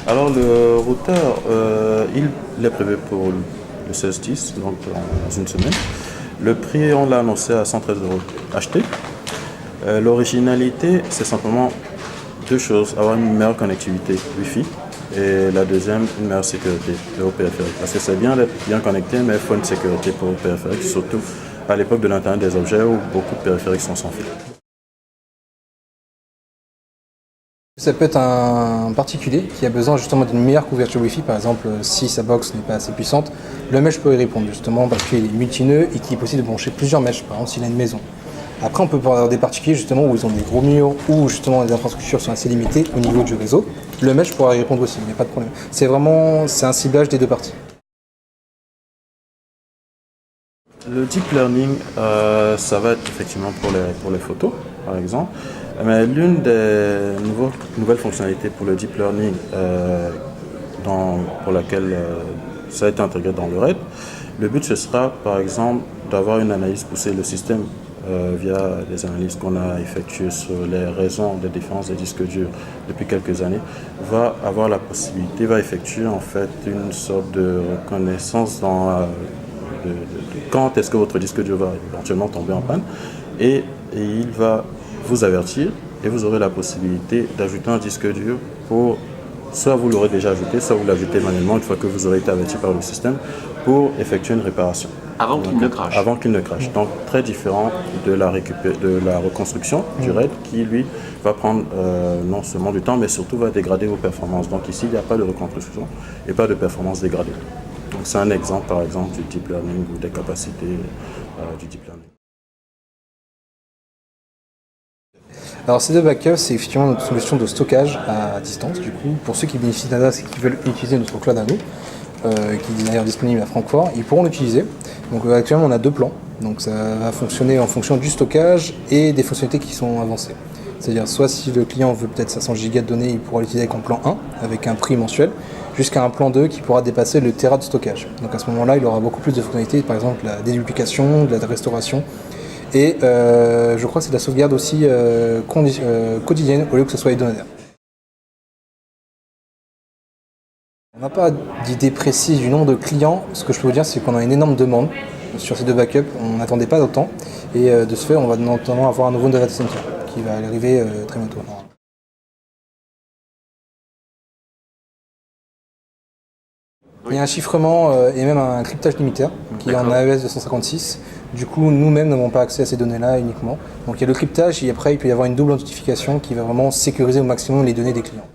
Alors le routeur, il est prévu pour le 16-10, donc dans une semaine. Le prix, on l'a annoncé à 113 euros acheté. L'originalité, c'est simplement deux choses: avoir une meilleure connectivité Wi-Fi et la deuxième, une meilleure sécurité au périphérique. Parce que c'est bien d'être bien connecté, mais il faut une sécurité pour le périphérique, surtout à l'époque de l'Internet des objets où beaucoup de périphériques sont sans fil. Ça peut être un particulier qui a besoin justement d'une meilleure couverture Wi-Fi, par exemple si sa box n'est pas assez puissante, le mesh peut y répondre justement parce qu'il est multineux et qu'il est possible de brancher plusieurs meshs, par exemple s'il a une maison. Après on peut avoir des particuliers justement où ils ont des gros murs ou justement les infrastructures sont assez limitées au niveau du réseau. Le mesh pourra y répondre aussi, il n'y a pas de problème. C'est un ciblage des deux parties. Le deep learning, ça va être effectivement pour les photos, par exemple. Mais l'une des nouvelles fonctionnalités pour le deep learning, pour laquelle ça a été intégré dans le RAID, le but ce sera par exemple d'avoir une analyse poussée. Le système, via des analyses qu'on a effectuées sur les raisons des différences des disques durs depuis quelques années, va avoir la possibilité, va effectuer en fait une sorte de reconnaissance de quand est-ce que votre disque dur va éventuellement tomber en panne, et il va vous avertir et vous aurez la possibilité d'ajouter un disque dur pour, soit vous l'aurez déjà ajouté, soit vous l'ajoutez manuellement une fois que vous aurez été averti par le système pour effectuer une réparation. Avant qu'il ne crache. Avant qu'il ne crache. Donc très différent de la reconstruction du RAID qui lui va prendre non seulement du temps mais surtout va dégrader vos performances. Donc ici il n'y a pas de reconstruction et pas de performance dégradée. Donc c'est un exemple par exemple du deep learning ou des capacités du deep learning. Alors CD Backup, c'est effectivement notre solution de stockage à distance, du coup, pour ceux qui bénéficient d'ADAS et qui veulent utiliser notre cloud à nous, qui est d'ailleurs disponible à Francfort, ils pourront l'utiliser. Donc actuellement on a deux plans, donc ça va fonctionner en fonction du stockage et des fonctionnalités qui sont avancées. C'est-à-dire soit si le client veut peut-être 500 Go de données, il pourra l'utiliser avec un plan 1, avec un prix mensuel, jusqu'à un plan 2 qui pourra dépasser le Tera de stockage. Donc à ce moment-là, il aura beaucoup plus de fonctionnalités, par exemple la déduplication, de la restauration, et je crois que c'est de la sauvegarde aussi quotidienne au lieu que ce soit hebdomadaire. On n'a pas d'idée précise du nombre de clients. Ce que je peux vous dire, c'est qu'on a une énorme demande sur ces deux backups. On n'attendait pas d'autant. Et de ce fait, on va notamment avoir un nouveau data center qui va arriver très bientôt. Il y a un chiffrement et même un cryptage limitaire qui est en AES 256. Du coup, nous-mêmes n'avons pas accès à ces données-là uniquement. Donc il y a le cryptage et après il peut y avoir une double authentification qui va vraiment sécuriser au maximum les données des clients.